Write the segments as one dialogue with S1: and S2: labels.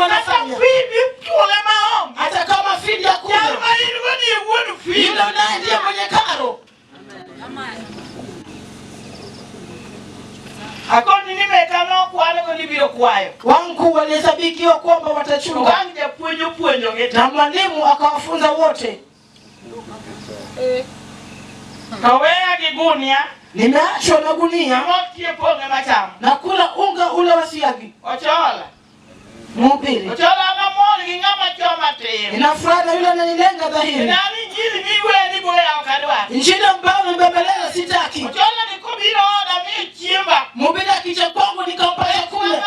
S1: wanafanya. Hata kama fidi ya kule. Yule naye ndiye mwenye karo.
S2: Akoni nimekano kwale ko libiro kwayo.
S1: Wangu walihesabikiwa kwamba watachunga.
S2: Wanja puonjo ngeta.
S1: Na mwalimu akawafunza wote.
S2: Kawea gigunia.
S1: Nimeachwa na gunia.
S2: Motie ponge matamu.
S1: Na kula unga ule wa siagi.
S2: Ochola.
S1: Mhubiri.
S2: Ochola na moli ngama choma teo.
S1: Ninafurahi yule ananilenga dhahiri.
S2: Nani njili miwe ni boya wakadwa.
S1: Njili ambayo mbembeleza sitaki.
S2: Ochola ni kubiro oda mi chiemba.
S1: Mhubiri akicha kwangu nikampa chakula.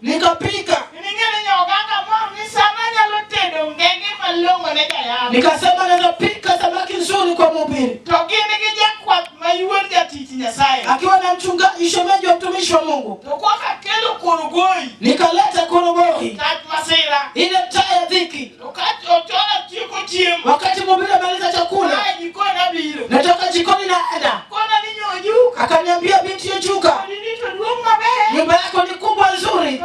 S1: Nikapika.
S2: Ningene nyoganga mwa ni sana nyalo tendo ngenge malongo ne jaya.
S1: Nikasema naweza pika samaki nzuri kwa mhubiri.
S2: Togini kijakwa mayuwe jatiti nyasaye.
S1: Akiwa na mchungaji shemeji wa mtumishi wa Mungu.
S2: Tokwaka kelo korogoi.
S1: Nikaleta korogoi.
S2: Kat masira.
S1: Ile taa ya dhiki.
S2: Wakati ochola chiko chiemba.
S1: Wakati mhubiri amaliza chakula.
S2: Jikoni na bilo.
S1: Natoka jikoni naenda.
S2: Kona ninyo juka.
S1: Akaniambia binti Yejuka. Nyumba yako ni kubwa nzuri.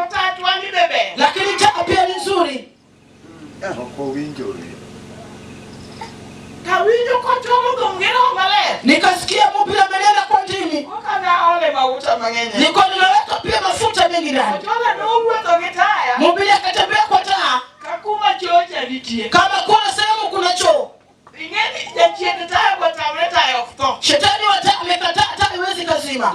S1: Lakini taa pia ni nzuri. Nikasikia mhubiri amenena kwa ndimi. Nilikuwa nimeweka pia mafuta mengi ndani. Mhubiri akatembea kwa taa. Kama kuna sehemu kuna choo. Shetani wa taa amekataa taa iwezi kazima.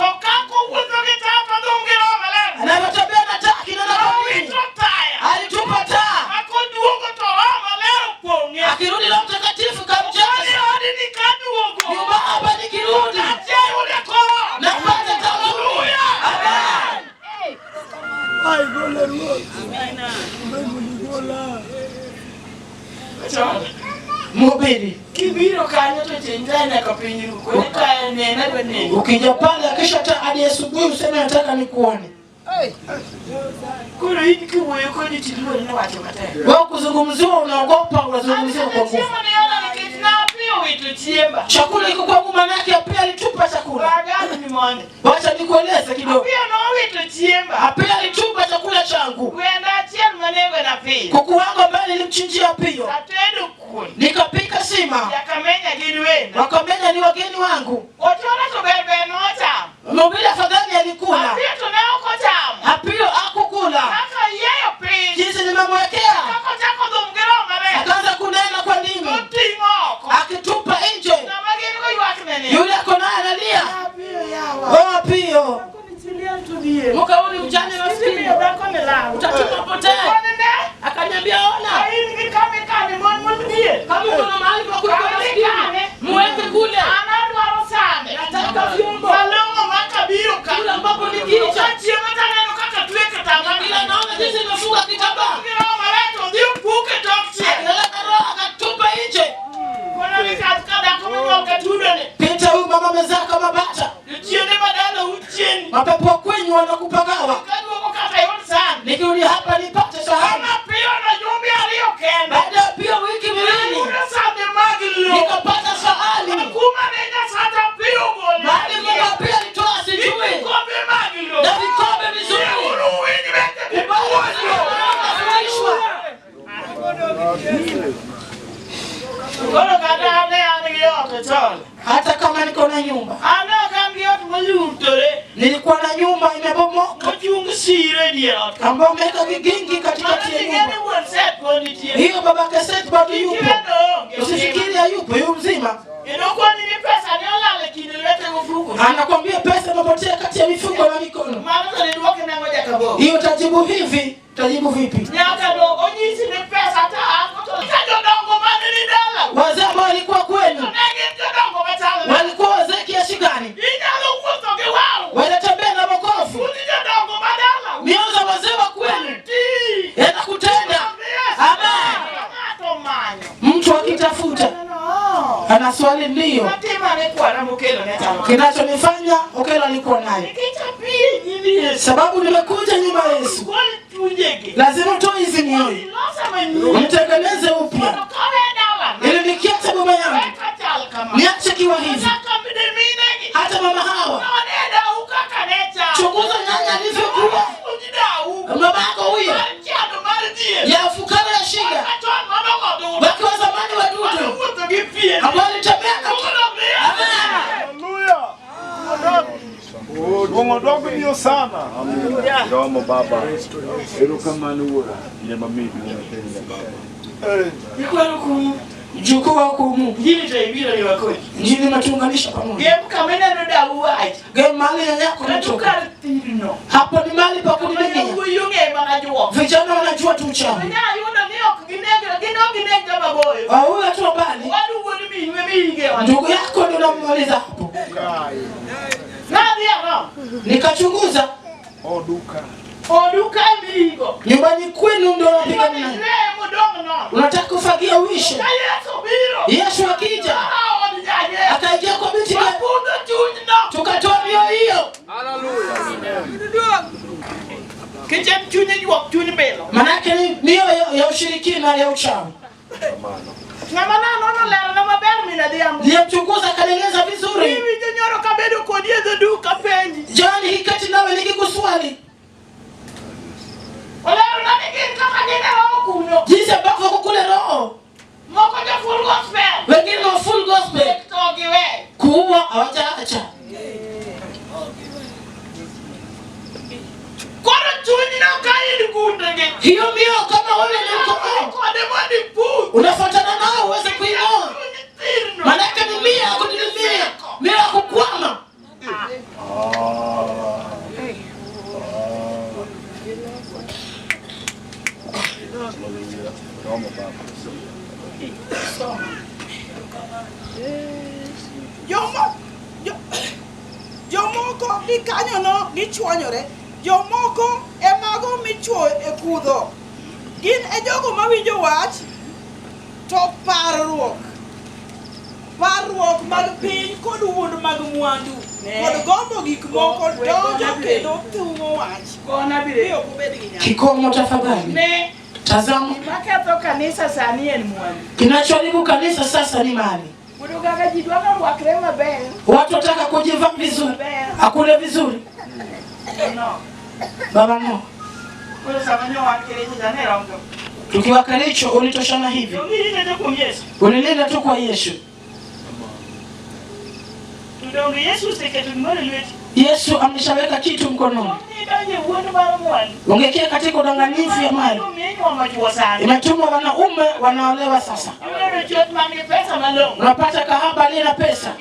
S1: Anapotembea na taa kinana kwa nini? Alitupa taa. Akirudi na mtakatifu kamjaza. Nyumba hapa nikirudi. Napata taa nzuri.
S2: Amen.
S1: Mhubiri.
S2: Kibiro kanyo to chenjana kapinyiru. Kwa kaya nena bene.
S1: Ukija pale akisha taa hadi asubuhi useme nataka nikuone.
S2: Kuna hiki kiwe kwa ni tidiwa na watu mataya.
S1: Wewe kuzungumziwa unaogopa unazungumziwa kwa nguvu.
S2: Sema niona nikitnapio witu chiemba.
S1: Chakula iko kwa nguvu manake pia alitupa chakula.
S2: Bagani ni mwone.
S1: Wacha nikueleze kidogo.
S2: Pia no witu chiemba.
S1: Pia alitupa chakula changu.
S2: Uenda chien manewe na pia.
S1: Kuku wangu ambaye nilimchinjia pio.
S2: Atedo kuni.
S1: Nikapika sima.
S2: Yakamenya giliwenda.
S1: Wakamenya ni wageni wangu.
S2: Ochola to bebe nota.
S1: Mhubiri afadhali alikula.
S2: Pia tunao kotamu.
S1: Hapio hakukula.
S2: Haka yeye pia.
S1: Jinsi nimemwekea.
S2: Haka chako dhumgiro mare.
S1: Akaanza kunena kwa ndimi.
S2: Kutingoko.
S1: Akitupa nje.
S2: Na mageni kwa yuwaki nene.
S1: Yule ako naye analia.
S2: Pia yawa.
S1: Oh pio. Muka uli ujane maskini. Utatuma potee. Akaniambia ona. Kama kuna mahali pa kuweka maskini, muweke kule. Nataka vyombo. Kule ambapo nikicha. Kila naona jinsi nimefunga kitambaa. Akaleta roho akatupa nje. Pita huyu mama amezaa kama bata. Mapepo kwenyu wanakupagawa. Nikirudi hapa nipate sahani. Baada ya pia wiki miwili nikapata sahani. Mahali Mungu pia alitoa sijui. Na vikombe vizuri. Hata kama niko na nyumba. Nilikuwa na nyumba imebomoka. Ambao umeweka vigingi katikati ya nyumba. Hiyo baba Kaseti bado yupo. Usifikiri hayupo, yu mzima. Anakwambia pesa imepotea kati ya mifuko na mikono. Hiyo tajibu hivi, tajibu vipi? Wazee ambao walikuwa kwenu. Walikuwa wazee kiasi gani? Wanatembea na makofu. Mioza wazee wa kwenu. Yana kutenda. Amen. Mtu akitafuta. Ana swali ndio. Kinachonifanya Okelo alikuwa naye. Sababu nimekuja nyumba ya Yesu. Lazima utoe hizi mioyo. Mtengeneze upya. Ili nikiacha baba yangu. Niache kiwa hivi. Hata mama hawa. Chunguza nyanya alivyokuwa. Mama yako huyo.
S3: Ndio sana.
S4: Romo baba. Erokamano wora. Ile mamidi unatenda baba.
S1: Nikwaro kumu. Juko wako mu.
S2: Jini taibira ni wako.
S1: Njini matunganisha pamoja.
S2: Game kamena ndo da uwai.
S1: Game mali yako natoka. Hapo ni mali pa kuning'ia.
S2: Uyunge wanajua.
S1: Vijana wanajua tu uchawi.
S2: Nya yuna niyo kinega maboyo.
S1: Au huyu atu bali.
S2: Wadu woni mimi wana.
S1: Ndugu yako ndio unamaliza hapo.
S2: Nani hapa?
S1: Nikachunguza.
S2: Oduka migo.
S1: Nyumbani kwenu ndio unapigana naye. Unataka kufagia uishe. Yesu akija. Akaingia kwa miti. Tukatoa mioyo hiyo.
S2: Haleluya. Kicha mchunye yuak chunye belo.
S1: Manake ni mioyo ya ushirikina ya uchawi.
S2: Na manano leo na mabermi na diamu.
S1: Niyamchunguza kaneleza vizuri.
S2: Hivi jenyoro kabedo kodie the duka penji.
S1: Jani hikati nawe nikikuswali.
S2: Wala unanigini kama nina roho kunyo.
S1: Jinsi ambavyo kukule roho.
S2: Moko ja full gospel.
S1: Wengine wa full gospel.
S2: Togiwe.
S1: Kuua hawajaacha.
S2: Kora chuni na kaidi kundege.
S1: Hiyo mio kama wewe ni mkoko.
S2: Kwa demoni pu.
S1: Unafuatana nao uweze kuinua. Manake ni mia kudilimia. Mia kukwama.
S5: Jomoko di kanyo no gichwanyore. Jomoko emago michuo e kudho. Gin e jogo mawinjo wach to parruok mag piny kod wuond mag mwandu kod gombo gik moko donjo kendo thumo wach.
S2: Kona bire.
S5: Biyo kubed gi nyalo.
S1: Kikomo tafadhali.
S2: Ne.
S1: Tazama.
S2: Maketho kanisa sani en mwandu.
S1: Kinachoharibu kanisa sasa ni mali.
S2: Kudugaga jidwana mwakre maber.
S1: Watu wataka kujiva vizuri. Akule vizuri.
S2: No.
S1: Baba no.
S2: Kwa sababu nyo wakile jana rongo.
S1: Tukiwa Kericho ulitoshana hivi.
S2: Ndio kwa Yesu.
S1: Unilinda tu kwa Yesu.
S2: Ndio Yesu seketu mbele lwetu.
S1: Yesu ameshaweka kitu mkononi. Ungekia katika udanganyifu ya mali. Imetumwa wanaume wanaolewa sasa. Unapata kahaba lina pesa.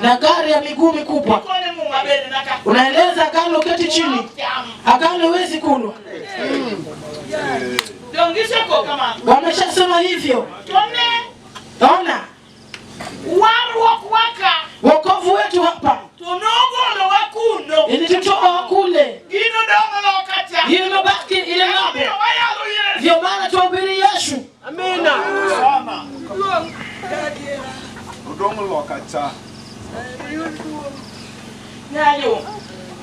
S1: Na gari ya miguu mikubwa. Unaeleza agano keti chini. Agano huwezi kulwa. Wameshasema hivyo. Ona. Wokovu wetu hapa. Ili tutoa kule. Ili mabaki ile ng'ombe. Ndio maana tuhubiri Yesu.
S3: Amina. Sana. Udongo lokata.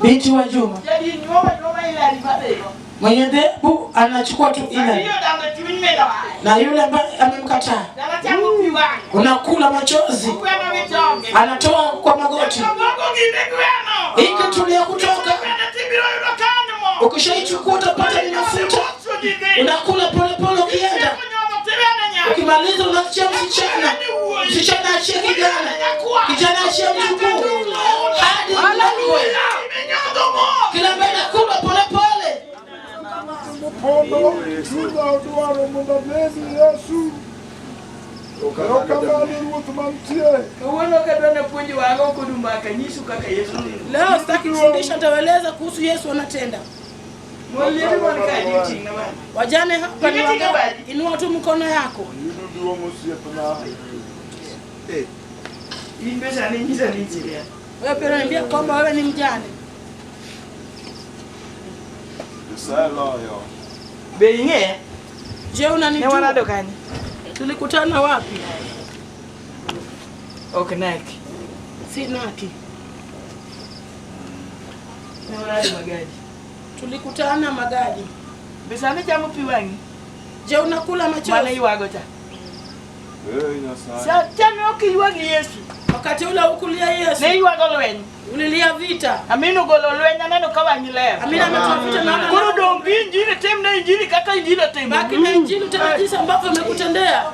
S1: Binti wa Juma. Mwenye dhehebu anachukua tu ile. Na yule ambaye amemkataa. Unakula machozi. Anatoa kwa magoti. Hiki tulia kutoka. Ukishaichukua utapata ni mafuta. Unakula pole pole ukienda. Ukimaliza unachia msichana. Msichana achie kijana. Kijana achie mjukuu. Hadi mlangwe. Kila mbele kula pole pole.
S3: Pondo, suda uduaro munda blesi Yesu.
S1: Leo sitaki kufundisha, nitawaeleza kuhusu Yesu anatenda. Wajane hapa ni wangapi? Inua tu mkono yako. Wewe pia unaniambia kwamba wewe ni mjane. Je, unanijua? Tulikutana wapi?
S2: Okanaki.
S1: Si Naki.
S2: Magadi.
S1: Tulikutana Magadi.
S2: Besane jamu piwangi.
S1: Je, unakula machozi?
S2: Mala iwago ta. Sa tano kiwangi Yesu.
S1: Wakati ule ukulia Yesu.
S2: Ne iwago lwenyi.
S1: Ulilia vita.
S2: Amino golo lwenya neno kawangi leo.
S1: Amina ametafuta naona.
S2: Kuru dombi injili temna injili kaka injili temna.
S1: Baki na injili tena jinsi ambavyo amekutendea.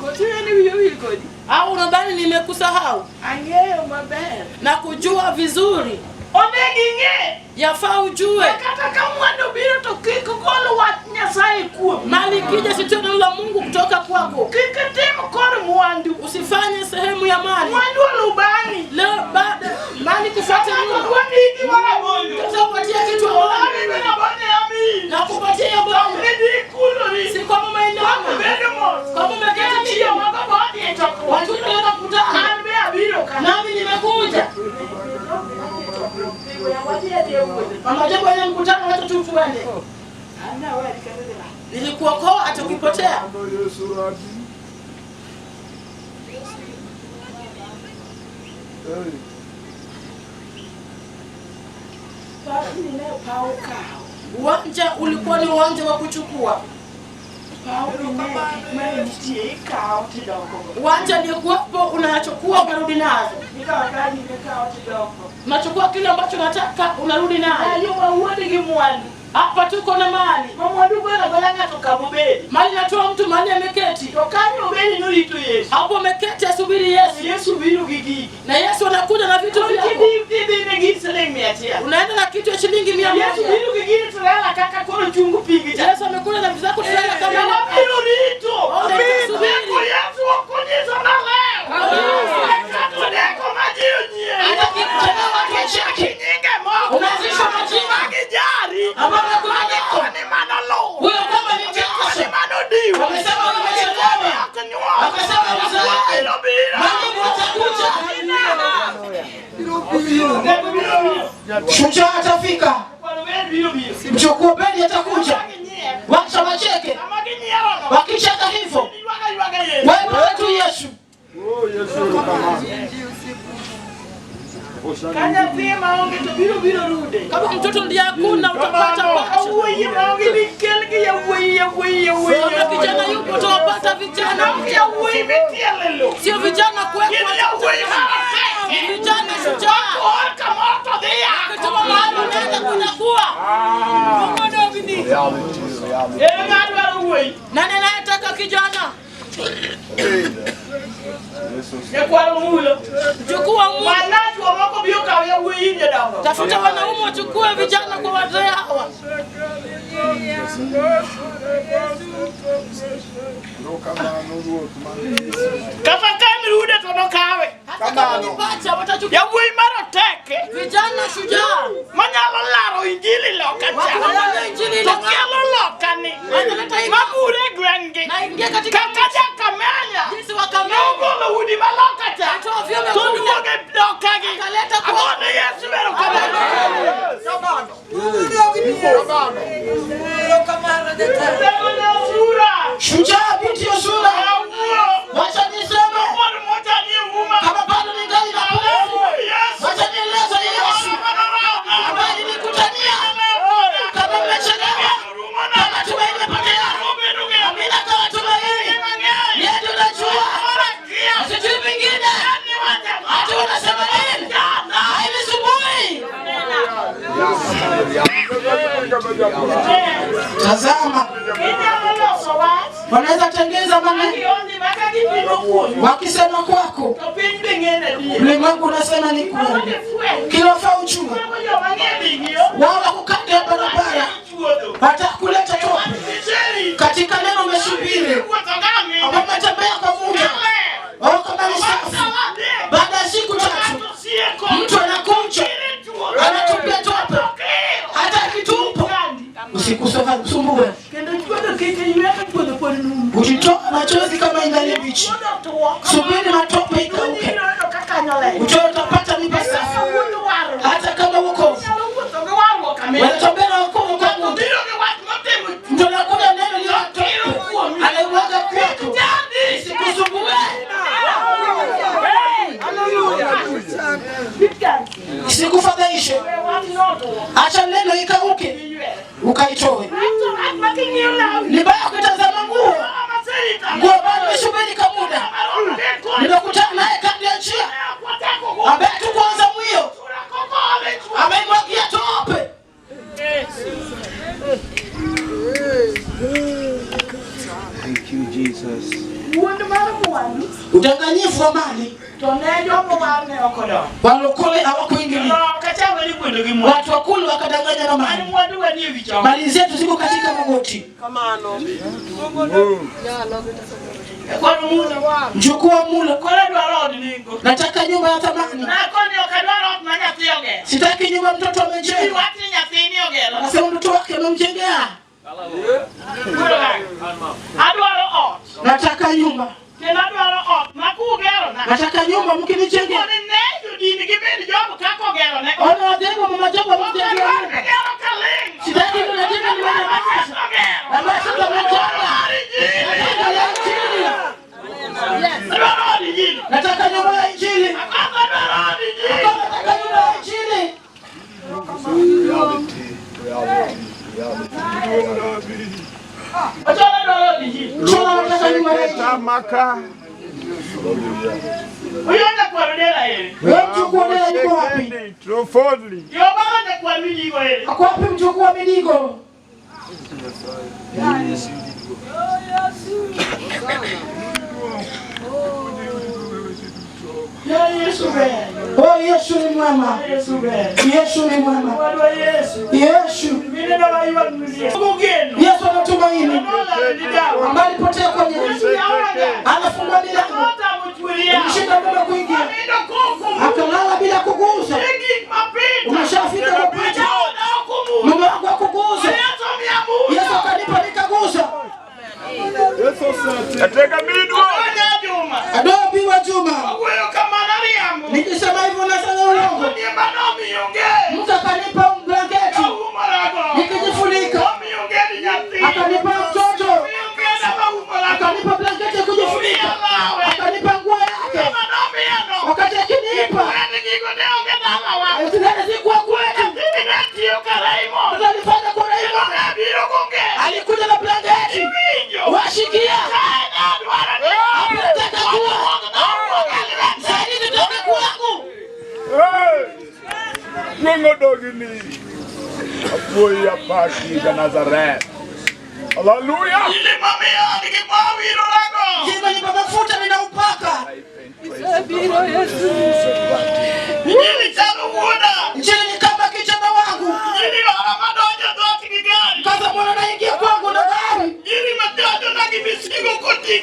S2: Kotiwe ni wiyo kodi.
S1: Au unadhani nimekusahau?
S2: Ang'eyo maber.
S1: Na kujua vizuri.
S2: Onegi ng'e.
S1: Yafaa ujue.
S2: Kata kama mwandu biro to kik gol wach Nyasaye kuom.
S1: Mali kija sitio neno la Mungu kutoka kwako.
S2: Kik tim kod mwandu.
S1: Usifanye sehemu ya mali.
S2: Mwandu lubani.
S1: Leo baada mali kufuata Mungu.
S2: Wani wala bongo.
S1: Tutakupatia kitu ambacho na kupatia bongo. Si kwa mama ina. Kama umeketi chini watu wanaenda kukutana. Nami nimekuja. Mama jambo ya mkutano watu tu tuende. Nilikuokoa hata ukipotea. Uwanja ulikuwa ni uwanja wa kuchukua. Uwanja ni kuwapo unachukua unarudi nazo. Unachukua kile ambacho unataka unarudi nazo. Hapa tuko na mali. Mali natoa mtu mali ameketi. Hapo ameketi asubiri Yesu. Na Yesu anakuja na vitu vyako. Unaenda na kitu ya shilingi 100. Yesu amekuja na vitu zako tulala kama shujaa atafika. Mchukua beli atakuja. Wacha wacheke. Wakicheka hivyo. Wewe tu Yesu.
S2: Kanya pima onge to biro rude.
S1: Kama mtoto ndiye hakuna utapata wacha.
S2: Uwe onge bikelge ya uwe.
S1: Kijana yupo utapata vijana.
S2: Ya uwe bitielelo.
S1: Sio vijana kwekwa. Vijana shujaa.
S2: Kama moto dia.
S1: Kama mahali unaenda kunakuwa.
S2: Ngadu uwe.
S1: Nani anayetaka kijana?
S2: Kwa mulo.
S1: Chukua mulo.
S2: Wanatu wako bioka ya uwe nje dawa.
S1: Tafuta wanaume wachukue vijana kwa wazee hawa.
S2: Kama rude tonokawe.
S1: Hata kama ni pacha watachukua.
S2: Ya uwe mara teke.
S1: Vijana shujaa.
S2: Manyalo laro injili lokacha.
S1: Wakala injili lokacha.
S2: Tokialo lokani. Mabure gwenge.
S1: Na ingia katika
S2: kakaja kamenya.
S1: Jinsi wakamenya.
S2: Ngolo udi malokacha.
S1: Atoa vyome
S2: Tundu wage dokagi.
S1: Akaleta kwa.
S2: Agone Yesu bero kamenya.
S1: Shujaa binti Yosura. Wacha niseme. Kama bado ningali na pumzi. Wacha nieleze Yesu. Ambaye nilikutania. Kama mmechelewa. Kama tumepotea. Amina kama tumaini. Yeye ndiye anajua. Asijui vingine. Hata unasema nini? Hainisumbui. Tazama. Wanaweza tengeza maneno. Wakisema kwako. Ulimwengu unasema ni kweli. Kilofaa ujue. Wala kukata barabara. Hata kuleta tope. Katika neno umesubiri. Ama umetembea kwa muda. Au kama ni safi. Baada ya siku 3. Mtu anakuja. Anatupia tope. Hata kitupo. Usikusumbue. Utitoa machozi kama ingali bichi. Subiri matope ikauke. Utaona utapata mipa safi. Hata kama wokovu. Wanatembea na wokovu kwa Mungu. Ndio nakuja neno ni watope. Anaiwaga kwako. Sikusumbue. Sikufadhaishe. Acha neno ikauke. Ukaitoe. Ni baya kutazama nguo. Nguo bado imesubiri kwa muda. Nimekutana naye kando ya njia. Ambaye tu kwanza mwio. Amemwagia tope.
S4: Thank you, Jesus.
S1: Udanganyifu wa mali. Walokole hawakuingilia. Watu wakulu wakadanganya na mali. Mali zetu ziko katika magoti. Mchukua mula. Nataka nyumba ya thamani. Sitaki nyumba mtoto amejenga. Nasema mtoto wake amemjengea. Nataka nyumba. Nataka nyumba mkinijengea. Ona wadengo mama jambo mjengea. Sitaki mnajenga nyumba ya maisha. Maisha tumejenga. Nataka nyumba ya injili. Nataka nyumba ya injili.
S3: Maka.
S1: Oh, Yesu ni mwema. Yesu ni mwema. Yesu. Yesu anatumaini. Ambaye alipotea kwenye anafungua milango. Mshinda bila kuingia. Akalala bila kugusa. Umeshafika kwa picha. Mume wangu akugusa. Yesu akanipa nikagusa.
S3: Ateka midwa.
S1: Adobi wa Juma. Nikisema hivyo nasema uongo. Mtu akanipa blanketi. Nikijifunika. Akanipa mtoto. Akanipa blanketi kujifunika. Akanipa nguo yake. Wakati akinipa. Usidhani si kwa kweli. Utalifanya kwa Raimo. Alikuja na blanketi. Washikia. Apeteka kuwa. Zaidi tutoke kwangu.
S3: Mungo dogini. Apoya paki ya Nazareth. Hallelujah.
S1: Jima ni baba futa ninaupaka. Njini ni kama kijana wangu. Kaza mwana naingia kwangu na gari.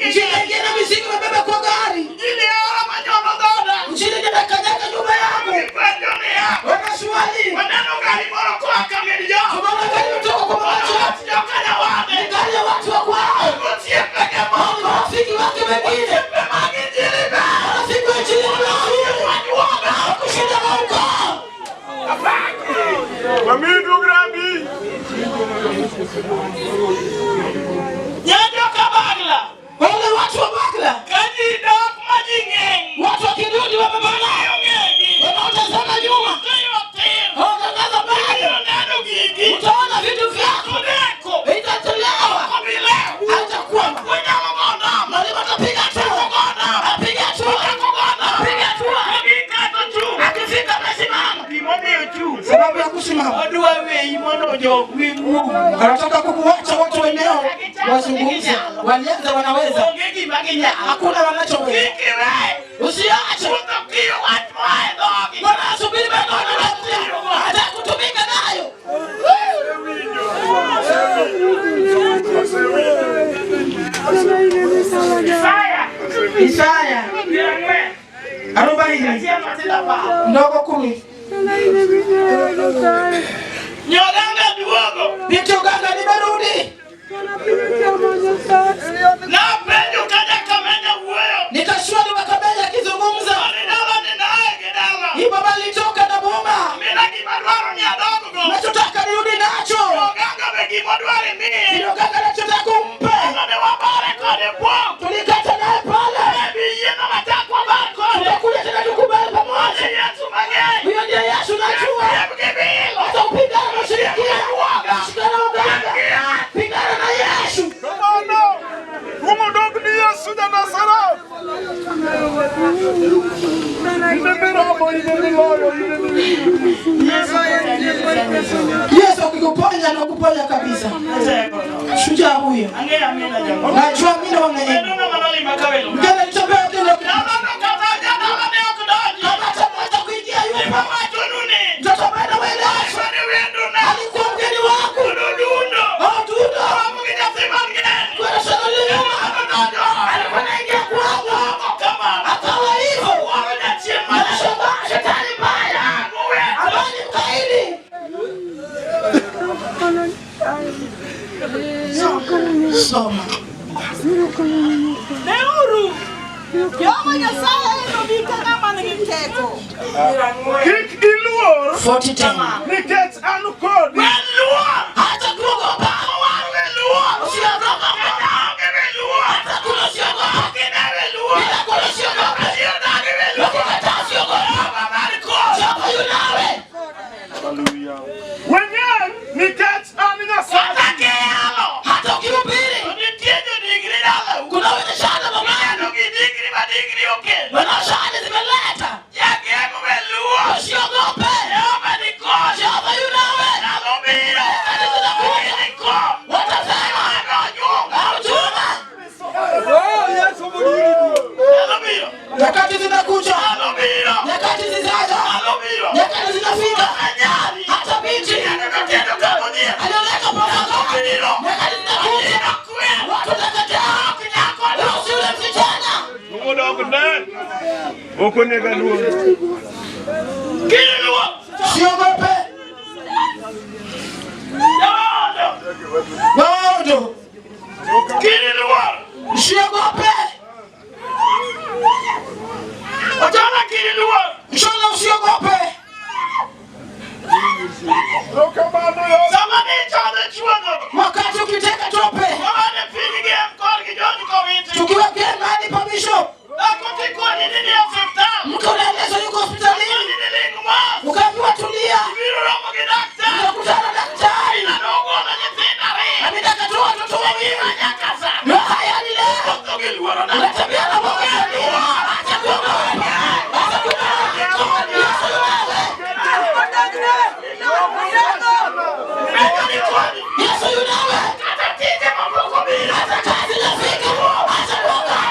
S1: Njini ingia na mizigo mebeba kwa gari. Njini nina kanyaka nyumba yangu. Wana swali. Kumana gari mtoko kwa macho. Ni gari ya watu wa kwao. Marafiki wake wengine. Marafiki wa chini wa kushinda mauka.
S3: Mamidu Grabi.
S1: Nyanjo kabagla. Wale watu wa bagla. Watu wa kirudi wa babala. Wanaotazama nyuma. Wanaotazama bagla. Utaona vitu vyako. Itatolewa. Haitakuwa. Mwalimu atapiga tu. Apiga tu. Apiga tu. Akifika amesimama. Sababu ya kusimama. Anataka kukuacha watu eneo wazungumze. Walianza wanaweza. Hakuna wanachoweza. Usiache. Bwana asubiri mikono na mtu. Hata kutumika nayo. Isaya 40 ndogo 10. Nyoganga duogo. Nitoganga nimerudi. Na penyo kaja kamenya uweyo. Nikashwali wakamenya kizungumza. Hii baba litoka na boma. Nachotaka nirudi nacho. Nyoganga nachotaka kumpe. Tulikata naye pale. Tunakuja tena tukubali pamoja. Huyo ndiye Yesu najua. Hata upigana na shirikia. Shikana uganga. Pigana na Yesu.
S3: Mungo dogini Yesu ya Nazareth.
S1: Yesu akikuponya na kuponya kabisa. Shujaa huyo. ndio. Najua mimi ndo mwenyewe. Ngine nitembea tena. Kama tamata kuingia yupo. Mtoto bado wewe. Alikuwa mgeni wako. Oh, dundo. Kwa sababu leo anaingia kwako. Akawa hivyo. Anashangaa shetani mbaya. Amani mkaidi. Soma.
S5: Neuru. Yoma Nyasaye no bika kama ngiteko.
S3: Kik iluor.
S1: 40 tama.
S3: Nikech an kodi.
S1: Hata kuogopa. Usiogopa. Hata kuna usiogopa. Bila kuna usiogopa. Ukikataa usiogopa. Chapa yunawe.
S3: Hallelujah. Wenyen nikech an Nyasaye.
S1: Hata ukihubiri. Kuna wenye shahada mama. Wana shahada zimeleta. Usiogope. Chapa yunawe. Watasema. Hautuma. Nyakati zinakuja. Nyakati zizaja. Nyakati zinafika. Hata binti alioleka paka. Nyakati zinakuja. Watu watakataa. Usiule msichana. Siogope. Waondo. Usiogope. Mshona usiogope. Wakati ukiteka tope. Tukiwa mahali pa bishop. Mtu unaelezwa yuko hospitalini. Ukaambiwa tulia. Ukakutana na daktari. Amina katoa watoto wawili. Ndio haya ni leo. Unatembea na Mungu. Acha kuogopa. Acha kuogopa. Yesu yunawe. Hata kazi nafika. Acha kuogopa.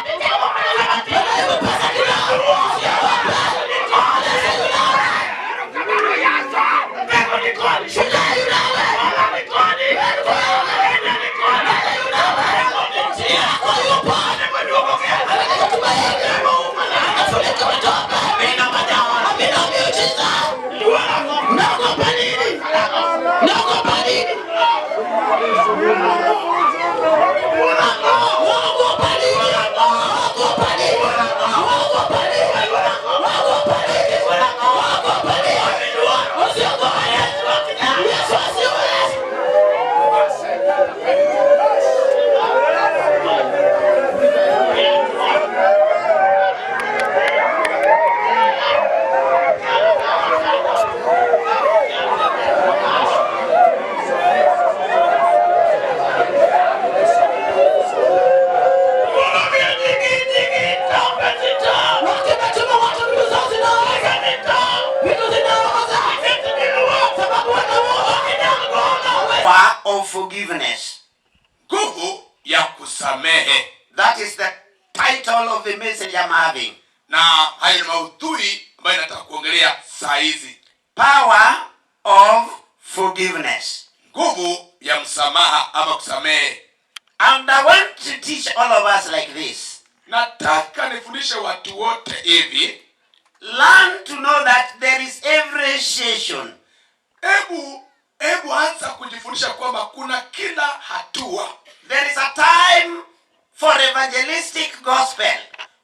S6: Of forgiveness.
S7: Nguvu ya kusamehe.
S6: That is the title of the message I'm having.
S7: Na hayo maudhui ambayo nataka kuongelea saa hizi.
S6: Power of forgiveness.
S7: Nguvu ya msamaha ama kusamehe.
S6: And I want to teach all of us like this.
S7: Nataka nifundishe watu wote hivi.
S6: Learn to know that there is every session.
S7: Ebu anza kujifundisha kwamba kuna kila hatua.
S6: There is a time for evangelistic gospel.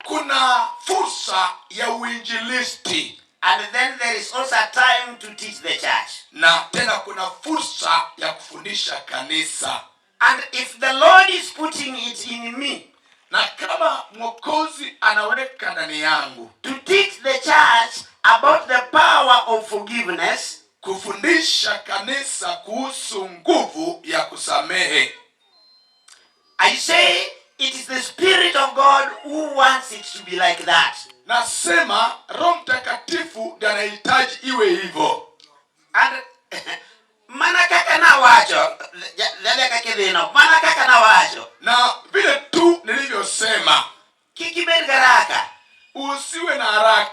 S7: Kuna fursa ya uinjilisti.
S6: And then there is also a time to teach the church.
S7: Na tena kuna fursa ya kufundisha kanisa.
S6: And if the Lord is putting it in me,
S7: na kama Mwokozi anaweka ndani yangu,
S6: to teach the church about the power of forgiveness,
S7: kufundisha kanisa kuhusu nguvu ya kusamehe.
S6: I say it is the Spirit of God who wants it to be like that.
S7: Nasema Roho Mtakatifu ndiye anahitaji iwe hivyo.
S6: And mana kaka na wacho, lele kake dino, mana kaka na wacho. garaka.
S7: Usiwe na haraka.